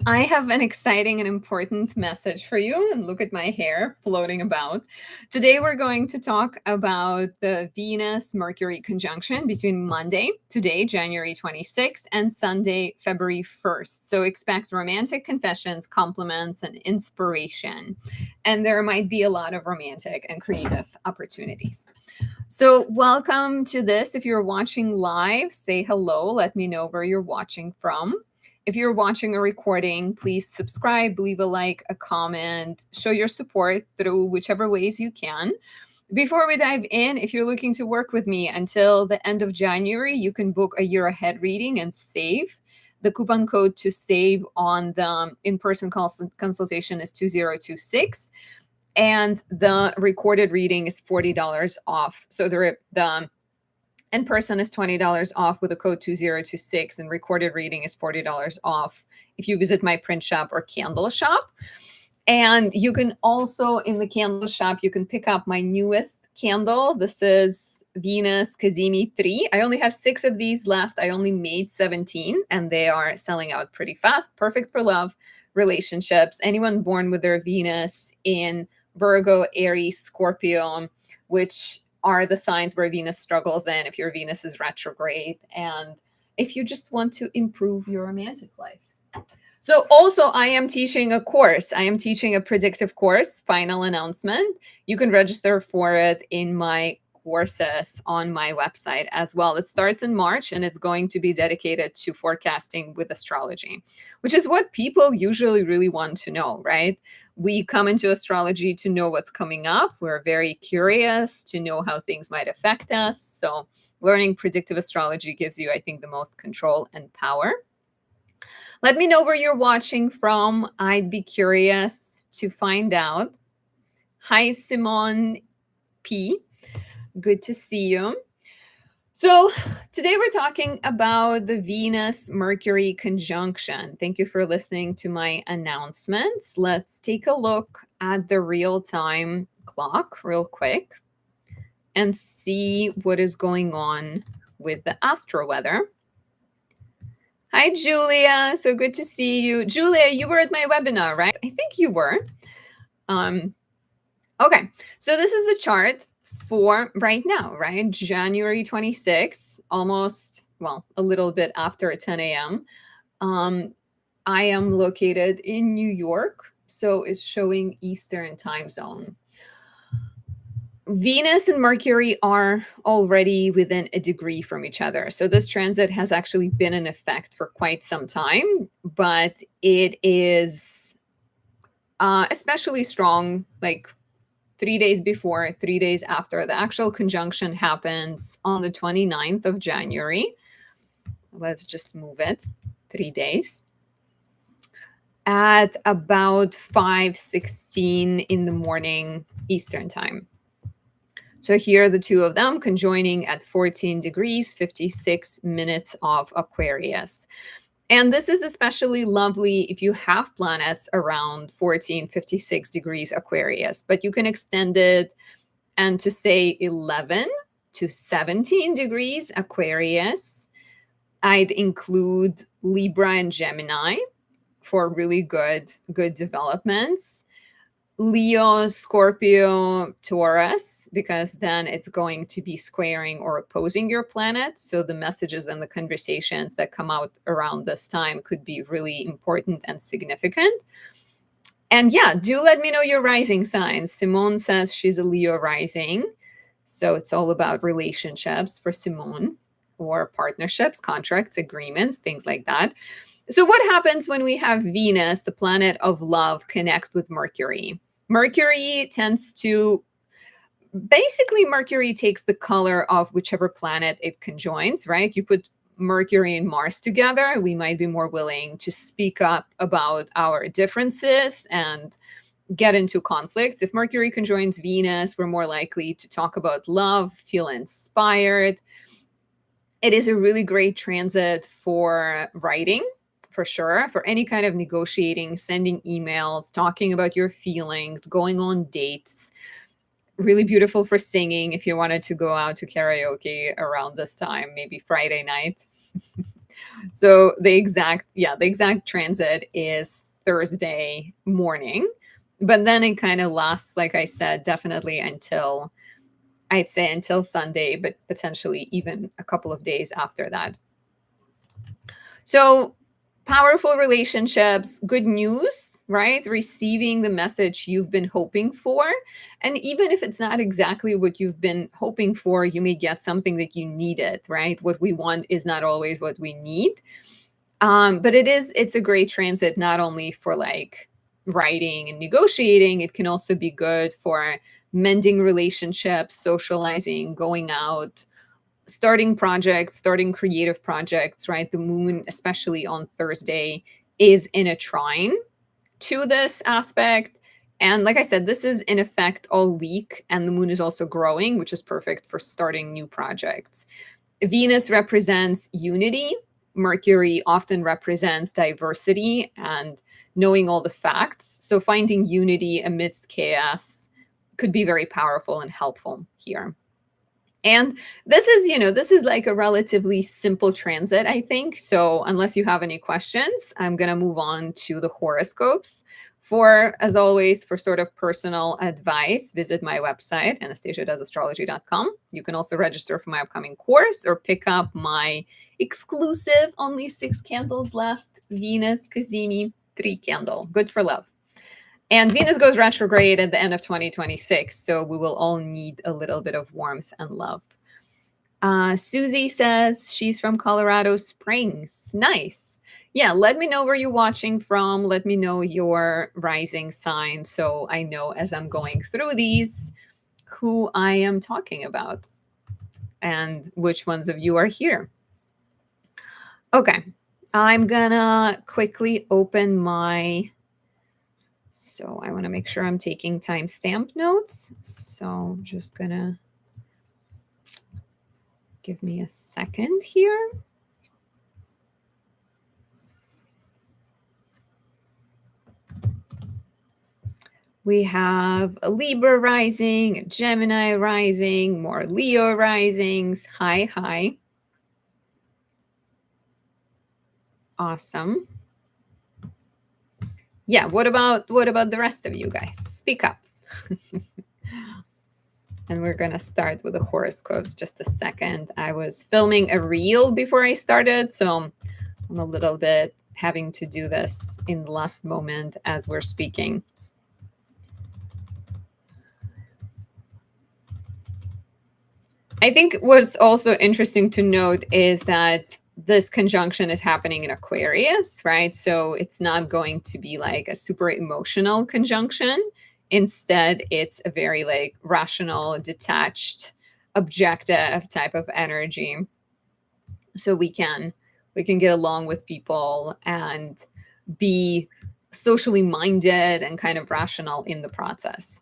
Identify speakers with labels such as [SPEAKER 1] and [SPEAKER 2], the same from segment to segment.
[SPEAKER 1] I have an exciting and important message for you. And look at my hair floating about. Today, we're going to talk about the Venus Mercury conjunction between Monday, today, January 26th, and Sunday, February 1st. So, expect romantic confessions, compliments, and inspiration. And there might be a lot of romantic and creative opportunities. So, welcome to this. If you're watching live, say hello. Let me know where you're watching from. If you're watching a recording, please subscribe, leave a like, a comment, show your support through whichever ways you can. Before we dive in, if you're looking to work with me until the end of January, you can book a year ahead reading and save. The coupon code to save on the in-person consultation is 2026. And the recorded reading is $40 off. So the in person is $20 off with a code 2026, and recorded reading is $40 off if you visit my print shop or candle shop. And you can also, in the candle shop, you can pick up my newest candle. This is Venus Kazemi 3. I only have 6 of these left. I only made 17, and they are selling out pretty fast. Perfect for love, relationships. Anyone born with their Venus in Virgo, Aries, Scorpio, which are the signs where Venus struggles in, if your Venus is retrograde, and if you just want to improve your romantic life. So also, I am teaching a course. I am teaching a predictive course, final announcement. You can register for it in my courses on my website as well. It starts in March, and it's going to be dedicated to forecasting with astrology, which is what people usually really want to know, right? We come into astrology to know what's coming up. We're very curious to know how things might affect us. So learning predictive astrology gives you, I think, the most control and power. Let me know where you're watching from. I'd be curious to find out. Hi, Simone P. Good to see you. So today we're talking about the Venus-Mercury conjunction. Thank you for listening to my announcements. Let's take a look at the real-time clock real quick and see what is going on with the astro weather. Hi, Julia. So good to see you. Julia, you were at my webinar, right? I think you were. Okay, so this is the chart for right now, right? January 26th, almost, well, a little bit after 10 a.m. I am located in New York, so it's showing Eastern time zone. Venus and Mercury are already within a degree from each other. So this transit has actually been in effect for quite some time, but it is especially strong, like 3 days before, 3 days after. The actual conjunction happens on the 29th of January. Let's just move it 3 days. At about 5:16 in the morning Eastern time. So here are the two of them conjoining at 14 degrees, 56 minutes of Aquarius. And this is especially lovely if you have planets around 14, 56 degrees Aquarius, but you can extend it and to say 11 to 17 degrees Aquarius. I'd include Libra and Gemini for really good developments. Leo, Scorpio, Taurus, because then it's going to be squaring or opposing your planet. So the messages and the conversations that come out around this time could be really important and significant. And yeah, do let me know your rising signs. Simone says she's a Leo rising. So it's all about relationships for Simone, or partnerships, contracts, agreements, things like that. So what happens when we have Venus, the planet of love, connect with Mercury? Mercury tends to, basically Mercury takes the color of whichever planet it conjoins, right? You put Mercury and Mars together, we might be more willing to speak up about our differences and get into conflicts. If Mercury conjoins Venus, we're more likely to talk about love, feel inspired. It is a really great transit for writing, for sure, for any kind of negotiating, sending emails, talking about your feelings, going on dates. Really beautiful for singing if you wanted to go out to karaoke around this time, maybe Friday night. So the exact transit is Thursday morning, but then it kind of lasts, like I said, definitely until, I'd say, until Sunday, but potentially even a couple of days after that. So powerful relationships, good news, right? Receiving the message you've been hoping for. And even if it's not exactly what you've been hoping for, you may get something that you needed, right? What we want is not always what we need. But it's a great transit, not only for like writing and negotiating, it can also be good for mending relationships, socializing, going out, starting projects, starting creative projects, right? The moon, especially on Thursday, is in a trine to this aspect. And like I said, this is in effect all week, and the moon is also growing, which is perfect for starting new projects. Venus represents unity. Mercury often represents diversity and knowing all the facts. So finding unity amidst chaos could be very powerful and helpful here. And this is like a relatively simple transit, I think. So unless you have any questions, I'm going to move on to the horoscopes. For, as always, for sort of personal advice, visit my website, anastasiadoesastrology.com. You can also register for my upcoming course or pick up my exclusive, only 6 candles left, Venus Kazemi 3 candle. Good for love. And Venus goes retrograde at the end of 2026, so we will all need a little bit of warmth and love. Susie says she's from Colorado Springs. Nice. Yeah, let me know where you're watching from. Let me know your rising sign so I know as I'm going through these who I am talking about and which ones of you are here. Okay, I'm gonna quickly open my... So I want to make sure I'm taking timestamp notes. So I'm just gonna give me a second here. We have a Libra rising, a Gemini rising, more Leo risings. Hi, hi. Awesome. Yeah, what about the rest of you guys? Speak up. And we're going to start with the horoscopes just a second. I was filming a reel before I started, so I'm a little bit having to do this in the last moment as we're speaking. I think what's also interesting to note is that this conjunction is happening in Aquarius, right? So it's not going to be like a super emotional conjunction. Instead, it's a very like rational, detached, objective type of energy. So we can get along with people and be socially minded and kind of rational in the process.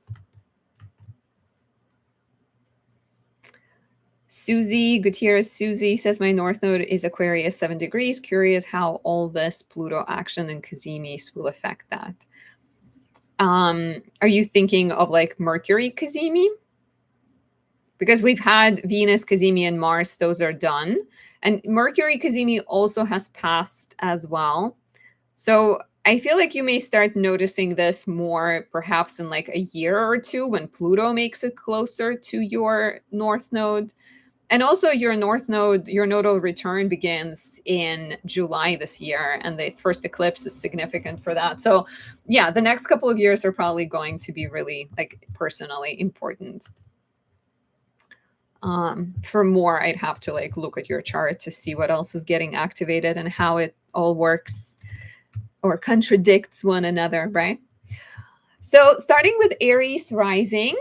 [SPEAKER 1] Susie Gutierrez says my north node is Aquarius 7 degrees. Curious how all this Pluto action and Kazimis will affect that. Are you thinking of like Mercury Kazemi? Because we've had Venus Kazemi and Mars, those are done. And Mercury Kazemi also has passed as well. So I feel like you may start noticing this more perhaps in like a year or two when Pluto makes it closer to your north node. And also your north node, your nodal return begins in July this year, and the first eclipse is significant for that. So yeah, the next couple of years are probably going to be really like personally important. For more, I'd have to like look at your chart to see what else is getting activated and how it all works or contradicts one another, right? So starting with Aries rising,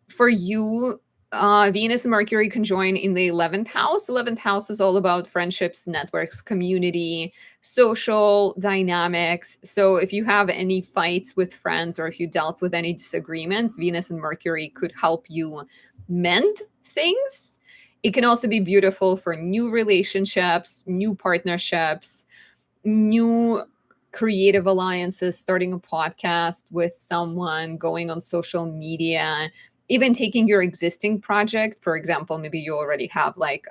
[SPEAKER 1] for you, Venus and Mercury conjoin in the 11th house. 11th house is all about friendships, networks, community, social dynamics. So if you have any fights with friends or if you dealt with any disagreements, Venus and Mercury could help you mend things. It can also be beautiful for new relationships, new partnerships, new creative alliances, starting a podcast with someone, going on social media, even taking your existing project. For example, maybe you already have like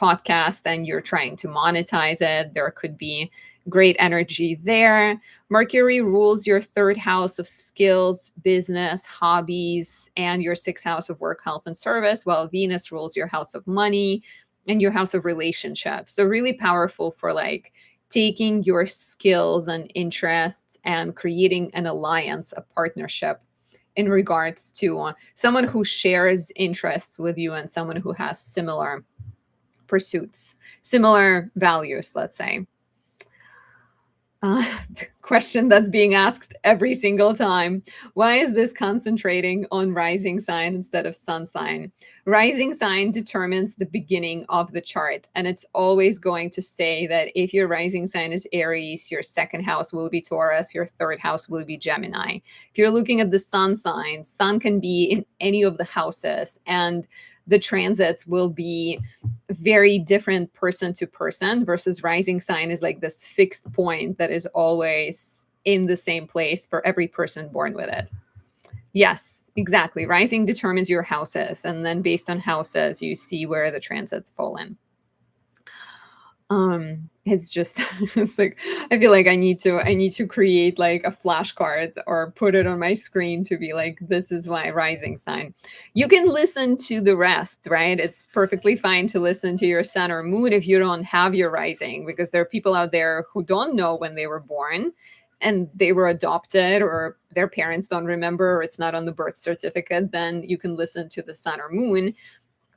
[SPEAKER 1] podcast and you're trying to monetize it, there could be great energy there. Mercury rules your third house of skills, business, hobbies, and your sixth house of work, health, and service, while Venus rules your house of money and your house of relationships. So really powerful for like taking your skills and interests and creating an alliance, a partnership in regards to someone who shares interests with you and someone who has similar pursuits, similar values, let's say. Question that's being asked every single time. Why is this concentrating on rising sign instead of sun sign? Rising sign determines the beginning of the chart. And it's always going to say that if your rising sign is Aries, your second house will be Taurus, your third house will be Gemini. If you're looking at the sun signs, sun can be in any of the houses, and the transits will be very different person to person, versus rising sign is like this fixed point that is always in the same place for every person born with it. Yes, exactly. Rising determines your houses, and then based on houses, you see where the transits fall in. It's just it's like I feel like I need to create like a flashcard or put it on my screen to be like, this is my rising sign. You can listen to the rest, right? It's perfectly fine to listen to your sun or moon if you don't have your rising, because there are people out there who don't know when they were born and they were adopted, or their parents don't remember, or it's not on the birth certificate. Then you can listen to the sun or moon.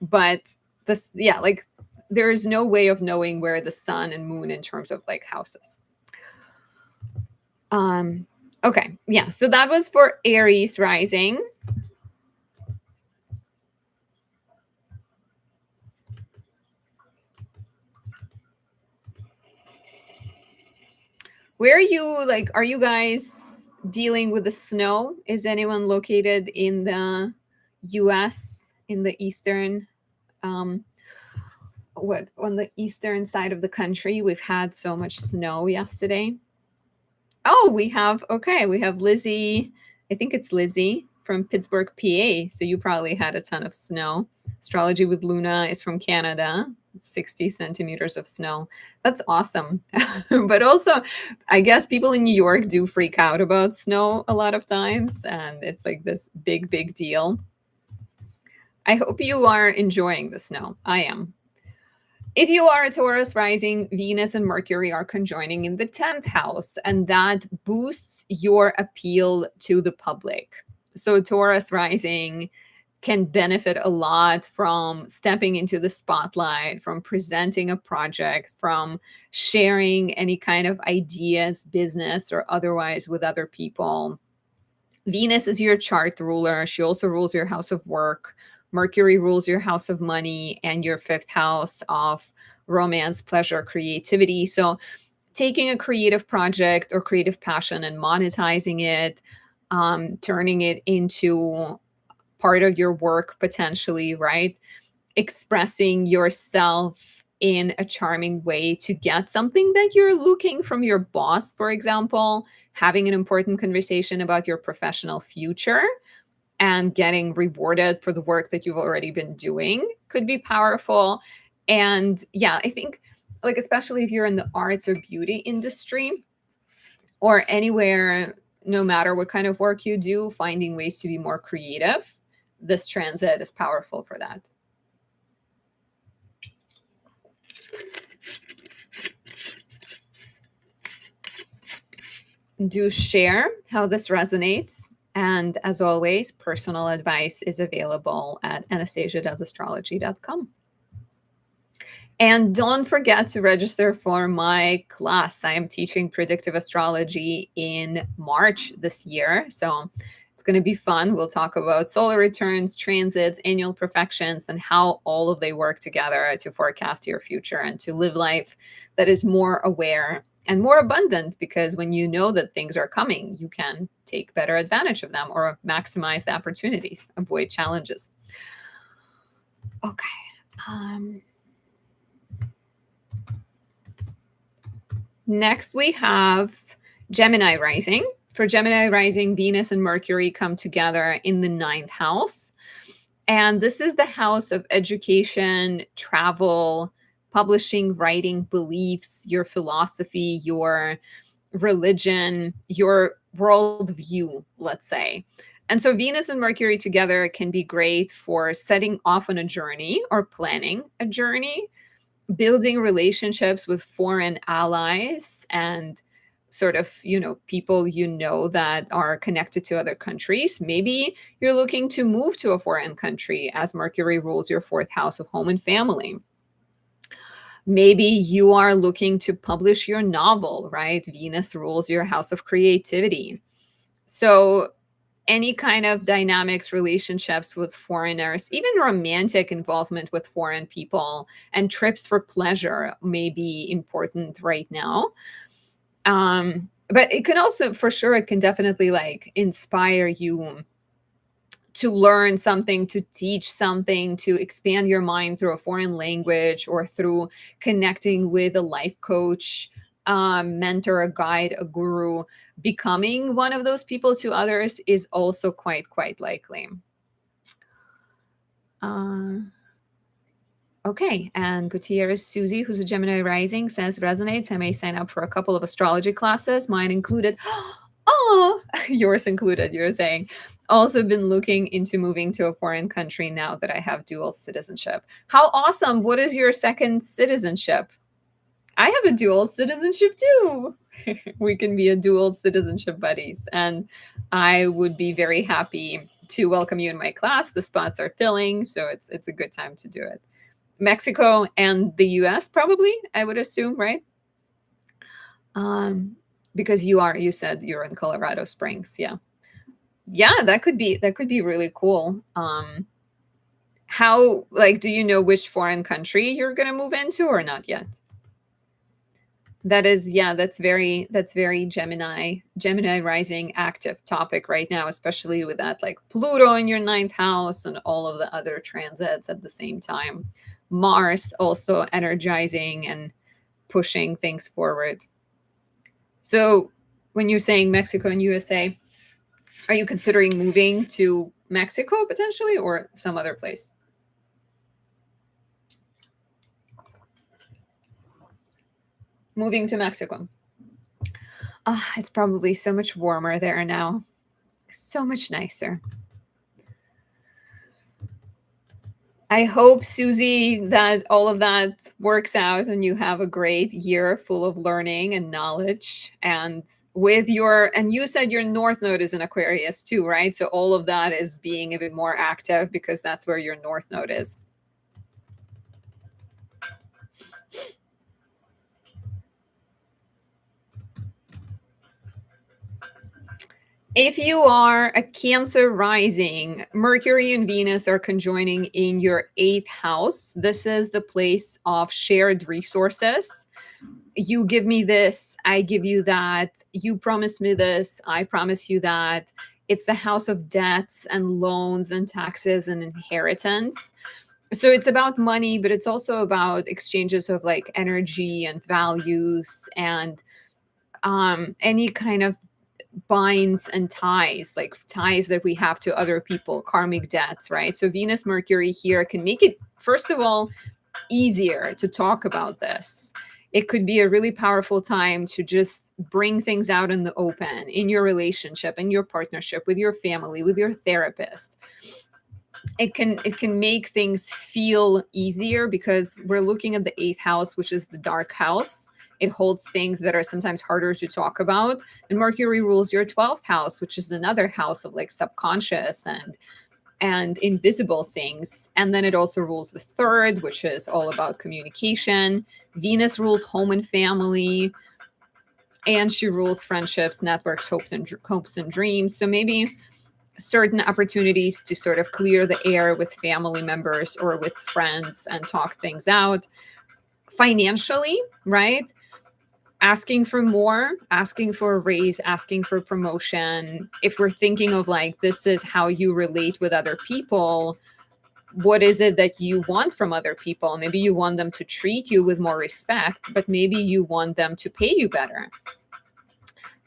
[SPEAKER 1] But this, yeah, like there is no way of knowing where the sun and moon in terms of like houses. Okay, yeah, so that was for Aries rising. Where are you, like, are you guys dealing with the snow? Is anyone located in the US, in the eastern what on the eastern side of the country? We've had so much snow yesterday. Oh, we have Lizzie. I think it's Lizzie from Pittsburgh, PA. So you probably had a ton of snow. Astrology with Luna is from Canada. 60 centimeters of snow. That's awesome. But also, I guess people in New York do freak out about snow a lot of times, and it's like this big, big deal. I hope you are enjoying the snow. I am. If you are a Taurus rising, Venus and Mercury are conjoining in the 10th house, and that boosts your appeal to the public. So Taurus rising can benefit a lot from stepping into the spotlight, from presenting a project, from sharing any kind of ideas, business or otherwise, with other people. Venus is your chart ruler. She also rules your house of work. Mercury rules your house of money and your fifth house of romance, pleasure, creativity. So taking a creative project or creative passion and monetizing it, turning it into part of your work potentially, right? Expressing yourself in a charming way to get something that you're looking from your boss, for example, having an important conversation about your professional future and getting rewarded for the work that you've already been doing could be powerful. And yeah, I think like especially if you're in the arts or beauty industry or anywhere, no matter what kind of work you do, finding ways to be more creative, this transit is powerful for that. Do share how this resonates. And as always, personal advice is available at anastasiadoesastrology.com. And don't forget to register for my class. I am teaching predictive astrology in March this year. So it's going to be fun. We'll talk about solar returns, transits, annual perfections, and how all of they work together to forecast your future and to live life that is more aware and more abundant, because when you know that things are coming, you can take better advantage of them or maximize the opportunities, avoid challenges. Okay. Next, we have Gemini rising. For Gemini rising, Venus and Mercury come together in the 9th house. And this is the house of education, travel, publishing, writing, beliefs, your philosophy, your religion, your worldview, let's say. And so Venus and Mercury together can be great for setting off on a journey or planning a journey, building relationships with foreign allies and sort of, people that are connected to other countries. Maybe you're looking to move to a foreign country as Mercury rules your fourth house of home and family. Maybe you are looking to publish your novel, right? Venus rules your house of creativity. So any kind of dynamics, relationships with foreigners, even romantic involvement with foreign people and trips for pleasure may be important right now. But it can also, for sure, it can definitely like inspire you to learn something, to teach something, to expand your mind through a foreign language or through connecting with a life coach, mentor, a guide, a guru. Becoming one of those people to others is also quite likely. Okay, and Gutierrez Susie, who's a Gemini rising, says resonates. I may sign up for a couple of astrology classes, mine included. Oh, yours included, you're saying. Also been looking into moving to a foreign country now that I have dual citizenship. How awesome. What is your second citizenship? I have a dual citizenship too. We can be a dual citizenship buddies. And I would be very happy to welcome you in my class. The spots are filling, so it's a good time to do it. Mexico and the US probably, I would assume, right? Because you said you're in Colorado Springs. Yeah, that could be really cool. How, like, do you know which foreign country you're gonna move into or not yet? That is, yeah, that's very Gemini rising active topic right now, especially with that like Pluto in your ninth house and all of the other transits at the same time. Mars also energizing and pushing things forward. So when you're saying Mexico and USA, are you considering moving to Mexico potentially or some other place? Moving to Mexico. It's probably so much warmer there now. So much nicer. I hope, Susie, that all of that works out and you have a great year full of learning and knowledge. And you said your North Node is in Aquarius too, right? So all of that is being a bit more active because that's where your North Node is. If you are a Cancer rising, Mercury and Venus are conjoining in your 8th house. This is the place of shared resources. You give me this, I give you that. You promise me this, I promise you that. It's the house of debts and loans and taxes and inheritance. So it's about money, but it's also about exchanges of like energy and values and any kind of binds and ties, like ties that we have to other people, karmic debts, right? So Venus, Mercury here can make it, first of all, easier to talk about this. It could be a really powerful time to just bring things out in the open in your relationship, in your partnership, with your family, with your therapist. It can make things feel easier because we're looking at the 8th house, which is the dark house. It holds things that are sometimes harder to talk about. And Mercury rules your 12th house, which is another house of like subconscious and invisible things. And then it also rules the 3rd, which is all about communication. Venus rules home and family. And she rules friendships, networks, hopes and dreams. So maybe certain opportunities to sort of clear the air with family members or with friends and talk things out. Financially, right? Asking for more, asking for a raise, asking for promotion. If we're thinking of like, this is how you relate with other people, what is it that you want from other people? Maybe you want them to treat you with more respect, but maybe you want them to pay you better.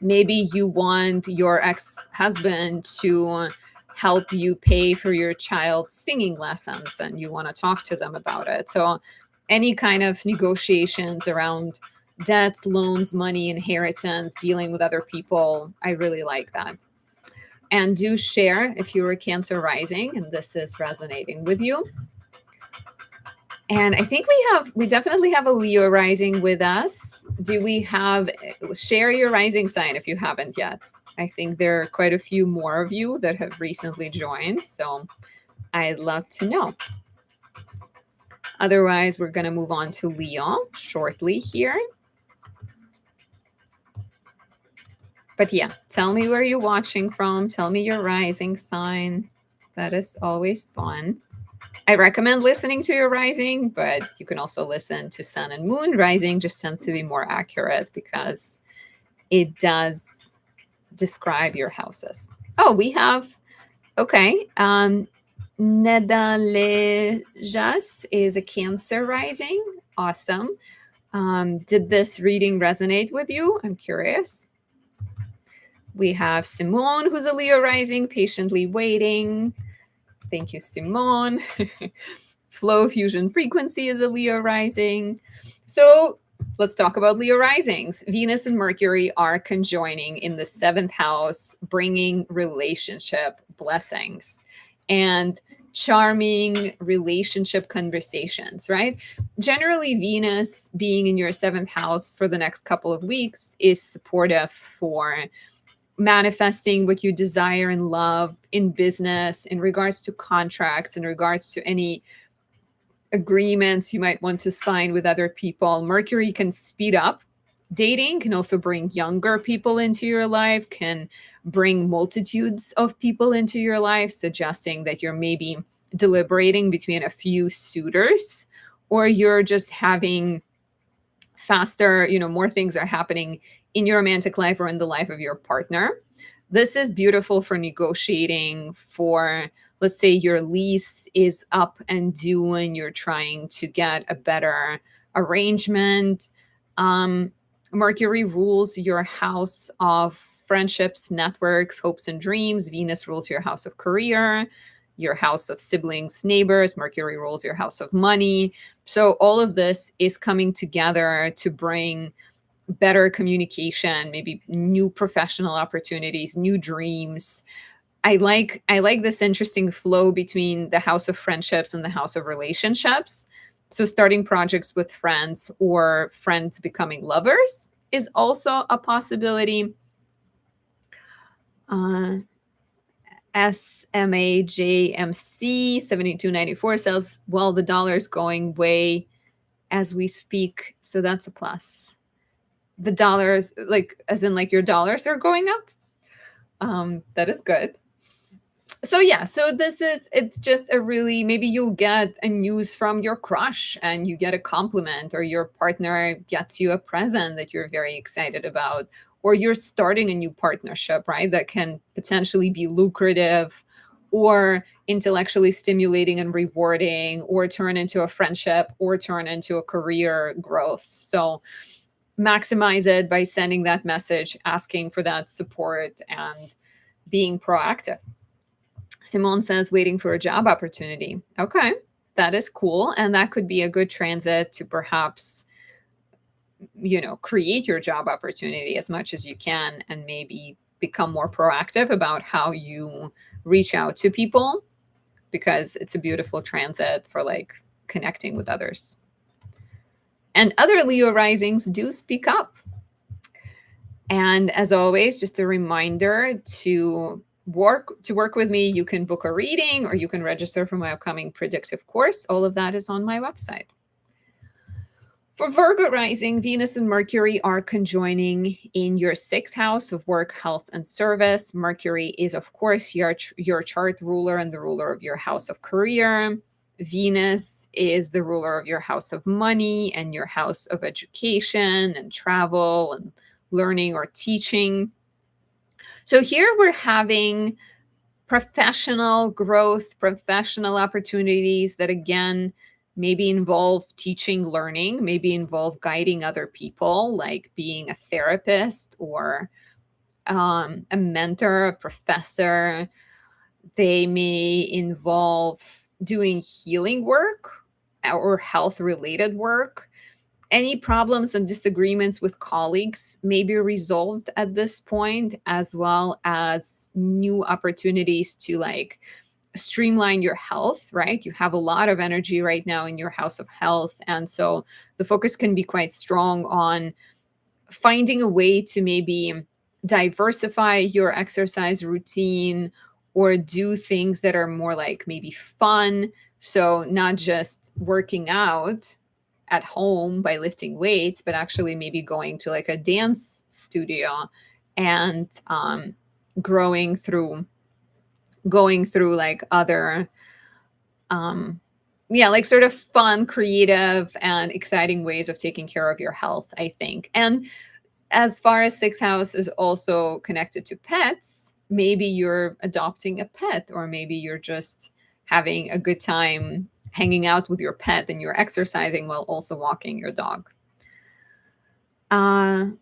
[SPEAKER 1] Maybe you want your ex-husband to help you pay for your child's singing lessons and you want to talk to them about it. So any kind of negotiations around debts, loans, money, inheritance, dealing with other people. I really like that. And do share if you're a Cancer rising and this is resonating with you. And I think we definitely have a Leo rising with us. Do we have, share your rising sign if you haven't yet. I think there are quite a few more of you that have recently joined. So I'd love to know. Otherwise, we're going to move on to Leo shortly here. But yeah, tell me where you're watching from. Tell me your rising sign. That is always fun. I recommend listening to your rising, but you can also listen to sun and moon. Rising just tends to be more accurate because it does describe your houses. Oh, we have, okay. Nedalejas is a Cancer rising. Awesome. Did this reading resonate with you? I'm curious. We have Simone, who's a Leo rising, patiently waiting. Thank you, Simone. Flow Fusion Frequency is a Leo rising. So let's talk about Leo risings. Venus and Mercury are conjoining in the 7th house, bringing relationship blessings and charming relationship conversations, right? Generally, Venus being in your 7th house for the next couple of weeks is supportive for manifesting what you desire in love, in business, in regards to contracts, in regards to any agreements you might want to sign with other people. Mercury can speed up dating, can also bring younger people into your life, can bring multitudes of people into your life, suggesting that you're maybe deliberating between a few suitors, or you're just having faster, more things are happening in your romantic life or in the life of your partner. This is beautiful for negotiating, for, let's say your lease is up and due and you're trying to get a better arrangement. Mercury rules your house of friendships, networks, hopes, and dreams. Venus rules your house of career, your house of siblings, neighbors. Mercury rules your house of money. So all of this is coming together to bring better communication, maybe new professional opportunities, new dreams. I like this interesting flow between the house of friendships and the house of relationships. So starting projects with friends or friends becoming lovers is also a possibility. SMAJMC 7294 says, well, the dollar is going way as we speak. So that's a plus. The dollars, like, as in like your dollars are going up. That is good. So yeah, so it's just a really, maybe you'll get a news from your crush and you get a compliment, or your partner gets you a present that you're very excited about, or you're starting a new partnership, right? That can potentially be lucrative or intellectually stimulating and rewarding, or turn into a friendship, or turn into a career growth. So maximize it by sending that message, asking for that support, and being proactive. Simone says, waiting for a job opportunity. Okay, that is cool. And that could be a good transit to perhaps, create your job opportunity as much as you can, and maybe become more proactive about how you reach out to people, because it's a beautiful transit for like connecting with others. And other Leo risings do speak up. And as always, just a reminder to work with me. You can book a reading, or you can register for my upcoming predictive course. All of that is on my website. For Virgo rising, Venus and Mercury are conjoining in your 6th house of work, health, and service. Mercury is, of course, your chart ruler and the ruler of your house of career. Venus is the ruler of your house of money and your house of education and travel and learning or teaching. So here we're having professional growth, professional opportunities that, again, maybe involve teaching, learning, maybe involve guiding other people, like being a therapist or a mentor, a professor. They may involve doing healing work, or health related work. Any problems and disagreements with colleagues may be resolved at this point, as well as new opportunities to like streamline your health, right? You have a lot of energy right now in your house of health. And so the focus can be quite strong on finding a way to maybe diversify your exercise routine or do things that are more like maybe fun. So, not just working out at home by lifting weights, but actually maybe going to like a dance studio and growing through going through like other um yeah, like sort of fun, creative and exciting ways of taking care of your health, I think. And as far as sixth house is also connected to pets, maybe you're adopting a pet, or maybe you're just having a good time hanging out with your pet and you're exercising while also walking your dog. SMAJMC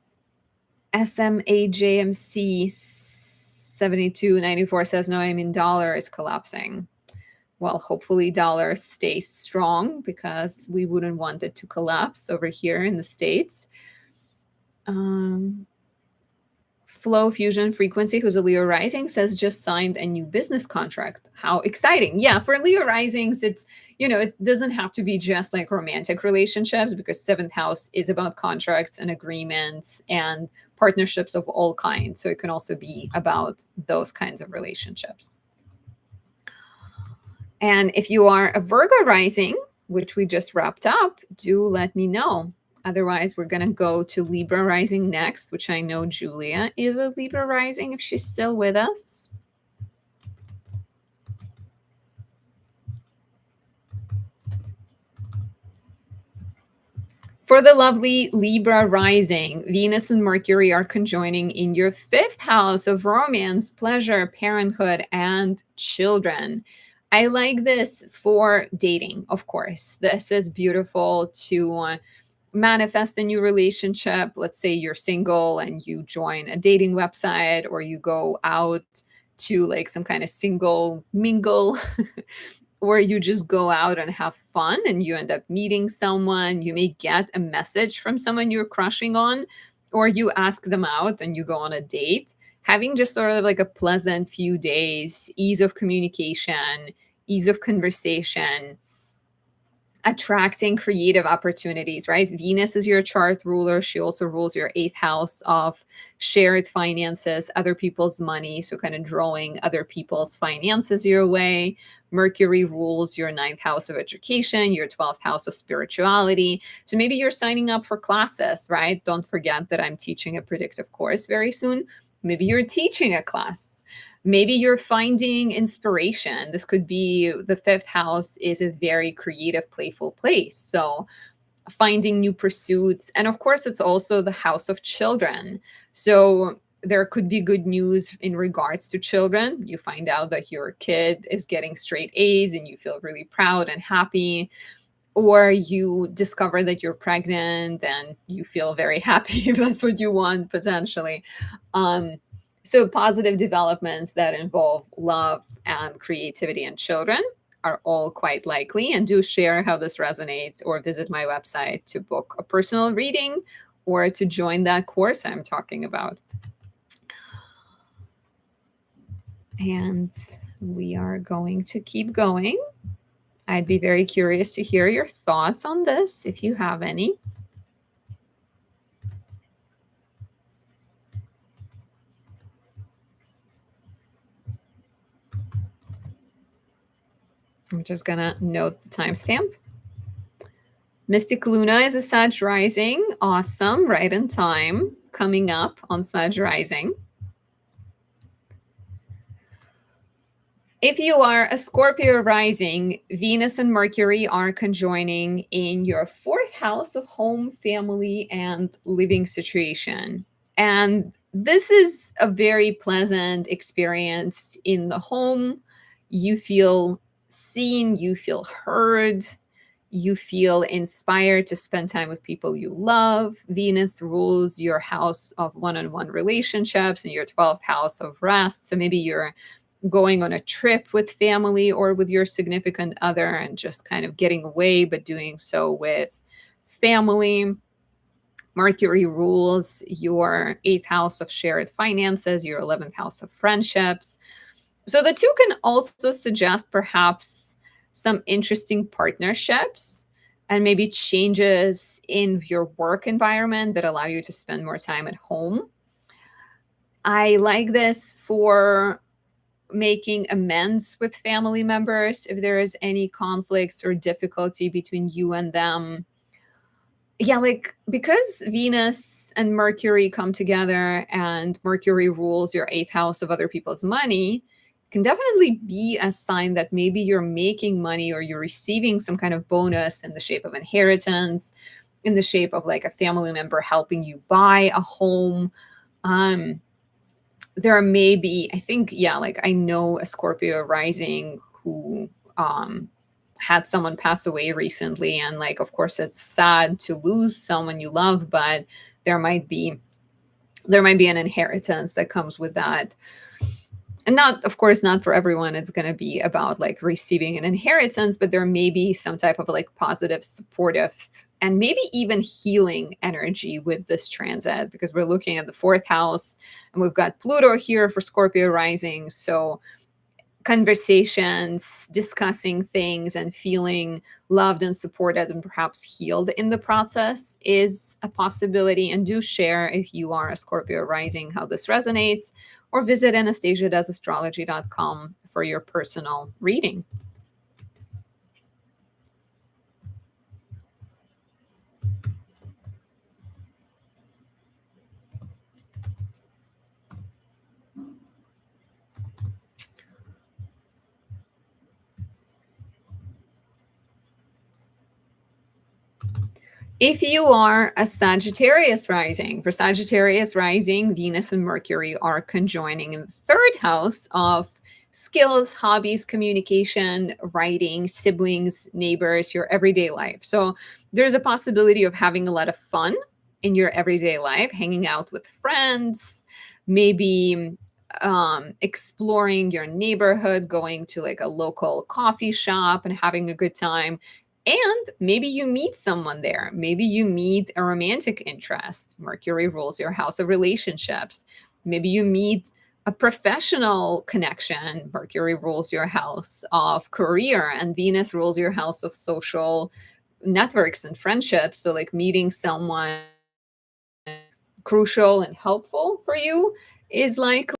[SPEAKER 1] 7294 says, no, I mean, dollar is collapsing. Well, hopefully dollar stays strong because we wouldn't want it to collapse over here in the States. Flow Fusion Frequency, who's a Leo rising, says just signed a new business contract. How exciting. Yeah, for Leo risings, it's, it doesn't have to be just like romantic relationships, because seventh house is about contracts and agreements and partnerships of all kinds. So it can also be about those kinds of relationships. And if you are a Virgo rising, which we just wrapped up, do let me know. Otherwise, we're going to go to Libra rising next, which I know Julia is a Libra rising if she's still with us. For the lovely Libra rising, Venus and Mercury are conjoining in your fifth house of romance, pleasure, parenthood, and children. I like this for dating, of course. This is beautiful to manifest a new relationship. Let's say you're single and you join a dating website, or you go out to like some kind of single mingle or you just go out and have fun and you end up meeting someone. You may get a message from someone you're crushing on, or you ask them out and you go on a date. Having just sort of like a pleasant few days, ease of communication, ease of conversation, attracting creative opportunities, right? Venus is your chart ruler. She also rules your eighth house of shared finances, other people's money. So kind of drawing other people's finances your way. Mercury rules your ninth house of education, your 12th house of spirituality. So maybe you're signing up for classes, right? Don't forget that I'm teaching a predictive course very soon. Maybe you're teaching a class. Maybe you're finding inspiration. This could be the fifth house is a very creative, playful place. So finding new pursuits. And of course, it's also the house of children. So there could be good news in regards to children. You find out that your kid is getting straight A's and you feel really proud and happy. Or you discover that you're pregnant and you feel very happy if that's what you want, potentially. So positive developments that involve love and creativity in children are all quite likely. And do share how this resonates, or visit my website to book a personal reading or to join that course I'm talking about. And we are going to keep going. I'd be very curious to hear your thoughts on this, if you have any. I'm just going to note the timestamp. Mystic Luna is a Sag rising. Awesome. Right in time. Coming up on Sag rising. If you are a Scorpio rising, Venus and Mercury are conjoining in your fourth house of home, family, and living situation. And this is a very pleasant experience in the home. You feel seen, you feel heard, you feel inspired to spend time with people you love. Venus rules your house of one-on-one relationships and your 12th house of rest. So maybe you're going on a trip with family or with your significant other and just kind of getting away, but doing so with family. Mercury rules your eighth house of shared finances, your 11th house of friendships. So the two can also suggest perhaps some interesting partnerships and maybe changes in your work environment that allow you to spend more time at home. I like this for making amends with family members if there is any conflicts or difficulty between you and them. Yeah, like because Venus and Mercury come together and Mercury rules your eighth house of other people's money, can definitely be a sign that maybe you're making money or you're receiving some kind of bonus in the shape of inheritance, in the shape of like a family member helping you buy a home. Um, there may be, I think, yeah, like I know a Scorpio rising who had someone pass away recently, and like of course it's sad to lose someone you love, but there might be an inheritance that comes with that. And not, of course, not for everyone it's going to be about like receiving an inheritance, but there may be some type of like positive, supportive, and maybe even healing energy with this transit, because we're looking at the fourth house and we've got Pluto here for Scorpio rising. So conversations, discussing things, and feeling loved and supported and perhaps healed in the process is a possibility. And do share, if you are a Scorpio rising, how this resonates, or visit anastasiadoesastrology.com for your personal reading. If you are a Sagittarius rising, for Sagittarius rising, Venus and Mercury are conjoining in the third house of skills, hobbies, communication, writing, siblings, neighbors, your everyday life. So there's a possibility of having a lot of fun in your everyday life, hanging out with friends, maybe exploring your neighborhood, going to like a local coffee shop and having a good time. And maybe you meet someone there. Maybe you meet a romantic interest. Mercury rules your house of relationships. Maybe you meet a professional connection. Mercury rules your house of career, and Venus rules your house of social networks and friendships. So, like meeting someone crucial and helpful for you is like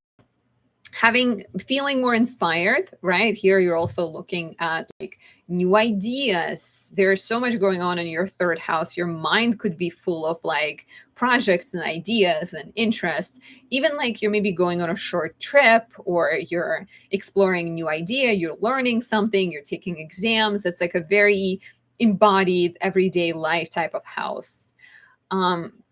[SPEAKER 1] feeling more inspired. Right here you're also looking at like new ideas. There's so much going on in your third house. Your mind could be full of like projects and ideas and interests. Even like you're maybe going on a short trip, or you're exploring a new idea, you're learning something, you're taking exams. It's like a very embodied everyday life type of house.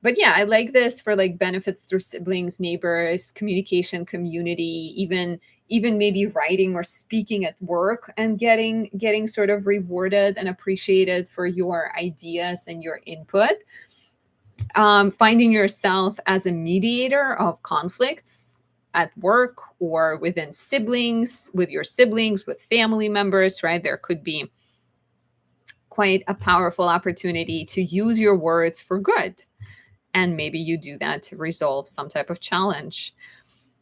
[SPEAKER 1] But yeah, I like this for like benefits through siblings, neighbors, communication, community, even maybe writing or speaking at work and getting sort of rewarded and appreciated for your ideas and your input. Finding yourself as a mediator of conflicts at work or within siblings, with your siblings, with family members, right? There could be quite a powerful opportunity to use your words for good. And maybe you do that to resolve some type of challenge.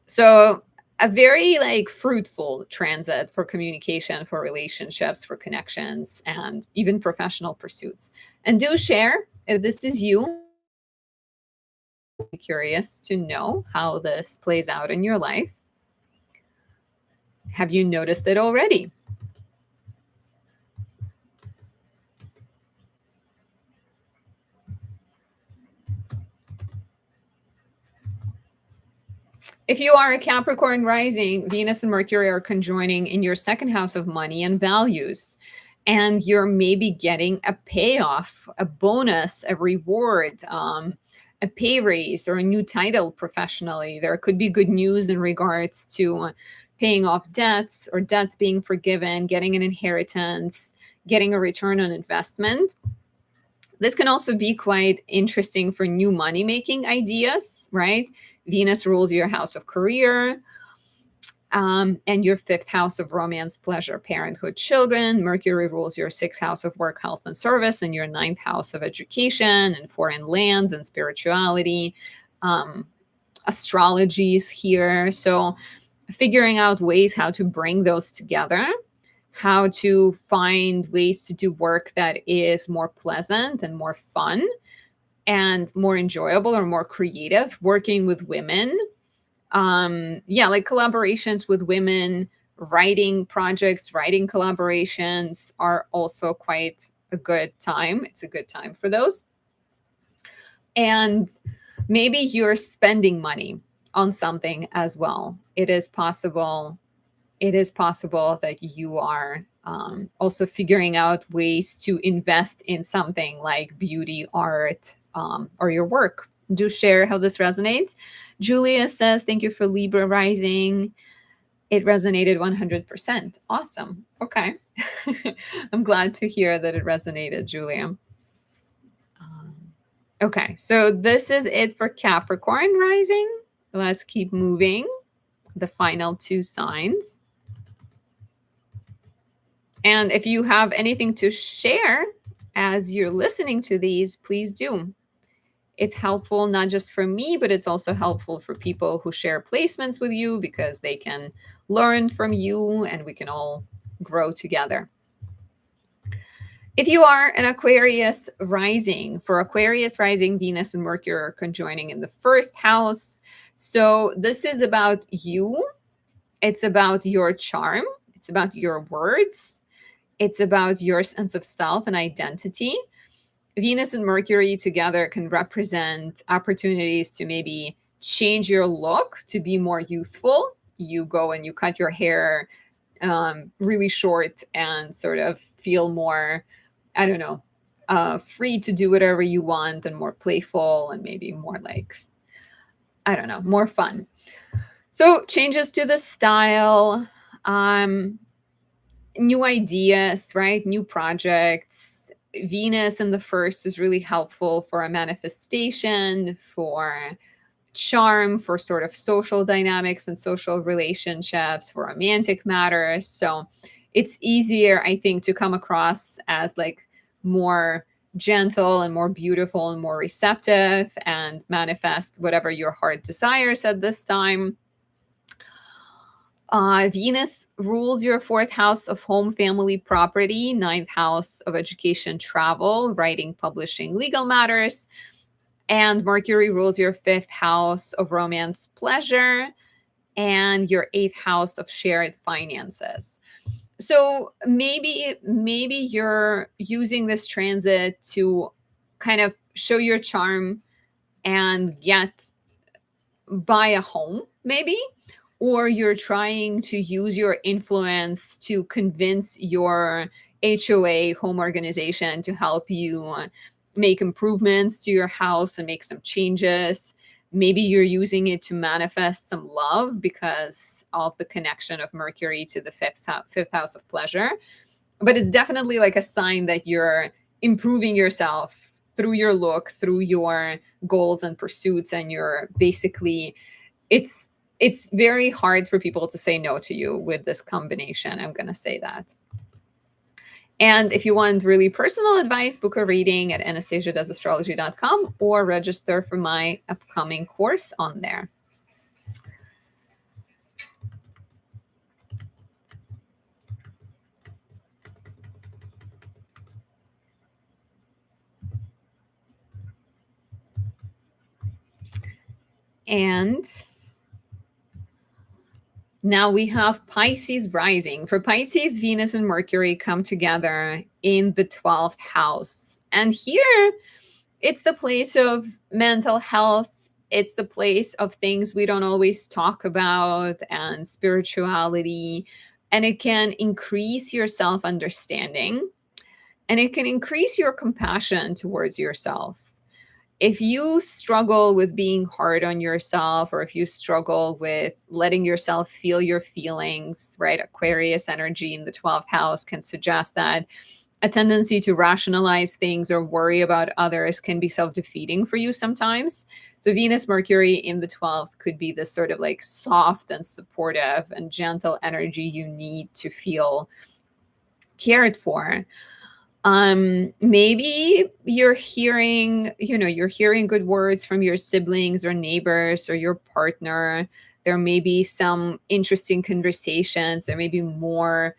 [SPEAKER 1] So a very like fruitful transit for communication, for relationships, for connections, and even professional pursuits. And do share if this is you. I'm curious to know how this plays out in your life. Have you noticed it already? If you are a Capricorn rising, Venus and Mercury are conjoining in your second house of money and values. And you're maybe getting a payoff, a bonus, a reward, a pay raise, or a new title professionally. There could be good news in regards to paying off debts or debts being forgiven, getting an inheritance, getting a return on investment. This can also be quite interesting for new money making ideas, right? Venus rules your house of career. And your 5th house of romance, pleasure, parenthood, children. Mercury rules your 6th house of work, health, and service, and your 9th house of education and foreign lands and spirituality. Astrology is here. So figuring out ways how to bring those together, how to find ways to do work that is more pleasant and more fun and more enjoyable or more creative, working with women. Like collaborations with women, writing projects, writing collaborations are also quite a good time. It's a good time for those. And maybe you're spending money on something as well. It is possible that you are also figuring out ways to invest in something like beauty, art, or your work. Do share how this resonates. Julia says, thank you for Libra rising. It resonated 100%. Awesome. Okay. I'm glad to hear that it resonated, Julia. Okay, so this is it for Capricorn rising. Let's keep moving. The final 2 signs. And if you have anything to share as you're listening to these, please do. It's helpful not just for me, but it's also helpful for people who share placements with you because they can learn from you and we can all grow together. If you are an Aquarius rising, for Aquarius rising, Venus and Mercury are conjoining in the 1st house. So this is about you. It's about your charm. It's about your words. It's about your sense of self and identity. Venus and Mercury together can represent opportunities to maybe change your look to be more youthful. You go and you cut your hair really short and sort of feel more, I don't know, free to do whatever you want and more playful and maybe more like, I don't know, more fun. So changes to the style, new ideas, right? New projects. Venus in the 1st is really helpful for a manifestation, for charm, for sort of social dynamics and social relationships, for romantic matters. So it's easier, I think, to come across as like more gentle and more beautiful and more receptive and manifest whatever your heart desires at this time. Venus rules your 4th house of home, family, property, 9th house of education, travel, writing, publishing, legal matters. And Mercury rules your 5th house of romance, pleasure, and your 8th house of shared finances. So maybe you're using this transit to kind of show your charm and buy a home, maybe, or you're trying to use your influence to convince your HOA, home organization, to help you make improvements to your house and make some changes. Maybe you're using it to manifest some love because of the connection of Mercury to the 5th house of pleasure. But it's definitely like a sign that you're improving yourself through your look, through your goals and pursuits, and you're basically, it's very hard for people to say no to you with this combination. I'm going to say that. And if you want really personal advice, book a reading at anastasiadoesastrology.com or register for my upcoming course on there. And now we have Pisces rising. For Pisces, Venus and Mercury come together in the 12th house. And here, it's the place of mental health. It's the place of things we don't always talk about and spirituality. And it can increase your self-understanding. And it can increase your compassion towards yourself. If you struggle with being hard on yourself, or if you struggle with letting yourself feel your feelings, right? Aquarius energy in the 12th house can suggest that a tendency to rationalize things or worry about others can be self-defeating for you sometimes. So Venus, Mercury in the 12th could be this sort of like soft and supportive and gentle energy you need to feel cared for. Maybe you're hearing, you're hearing good words from your siblings or neighbors or your partner. There may be some interesting conversations. There may be more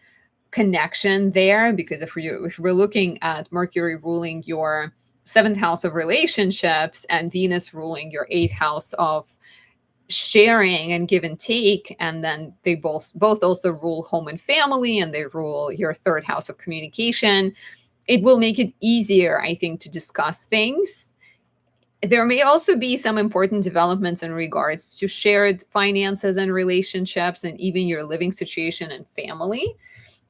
[SPEAKER 1] connection there, because if we're looking at Mercury ruling your seventh house of relationships and Venus ruling your eighth house of sharing and give and take, and then they both also rule home and family, and they rule your third house of communication, it will make it easier, I think, to discuss things. There may also be some important developments in regards to shared finances and relationships, and even your living situation and family,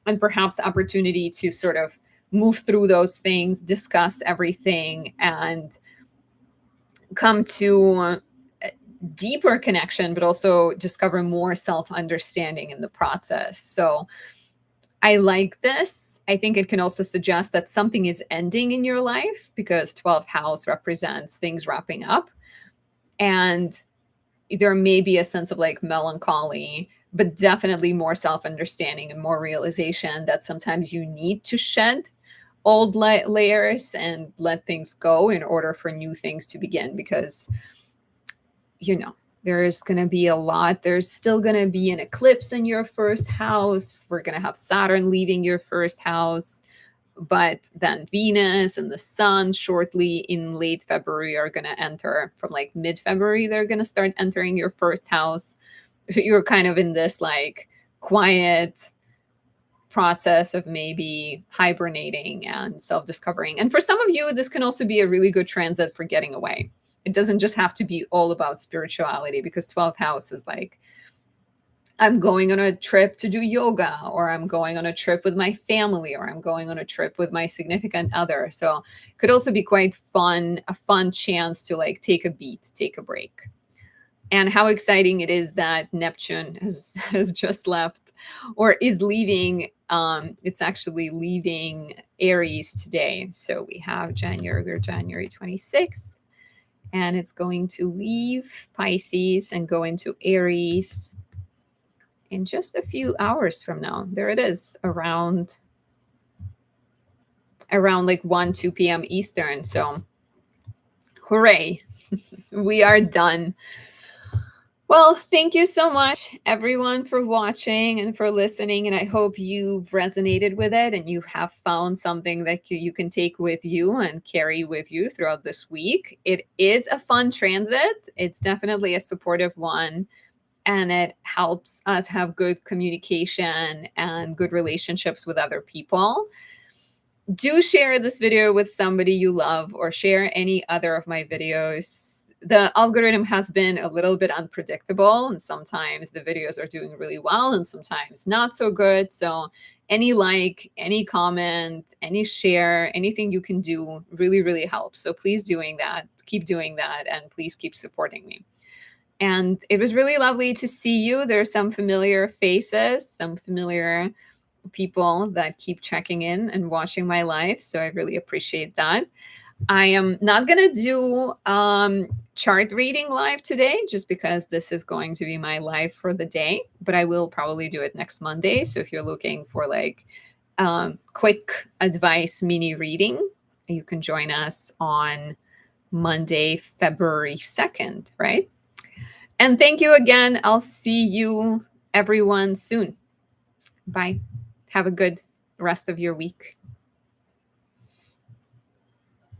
[SPEAKER 1] and perhaps opportunity to sort of move through those things, discuss everything, and come to a deeper connection, but also discover more self-understanding in the process. So I like this. I think it can also suggest that something is ending in your life, because 12th house represents things wrapping up. And there may be a sense of like melancholy, but definitely more self-understanding and more realization that sometimes you need to shed old layers and let things go in order for new things to begin. Because, there's going to be a lot. There's still going to be an eclipse in your first house. We're going to have Saturn leaving your first house. But then Venus and the Sun shortly in late February are going to enter, from like mid-February, they're going to start entering your first house. So you're kind of in this like quiet process of maybe hibernating and self-discovering. And for some of you, this can also be a really good transit for getting away. It doesn't just have to be all about spirituality, because 12th house is like, I'm going on a trip to do yoga, or I'm going on a trip with my family, or I'm going on a trip with my significant other. So it could also be quite fun, a fun chance to like take a beat, take a break. And how exciting it is that Neptune has just left, or is leaving. It's actually leaving Aries today. So we're January 26th, and it's going to leave Pisces and go into Aries in just a few hours from now. There it is, around like 1-2 p.m. Eastern. So hooray, we are done. Well, thank you so much, everyone, for watching and for listening. And I hope you've resonated with it and you have found something that you can take with you and carry with you throughout this week. It is a fun transit. It's definitely a supportive one. And it helps us have good communication and good relationships with other people. Do share this video with somebody you love, or share any other of my videos. The algorithm has been a little bit unpredictable, and sometimes the videos are doing really well and sometimes not so good. So any like, any comment, any share, anything you can do really, really helps. So please keep doing that, and please keep supporting me. And it was really lovely to see you. There are some familiar faces, some familiar people that keep checking in and watching my live. So I really appreciate that. I am not going to do chart reading live today, just because this is going to be my live for the day, but I will probably do it next Monday. So if you're looking for like quick advice mini reading, you can join us on Monday, February 2nd, right? And thank you again. I'll see you everyone soon. Bye. Have a good rest of your week.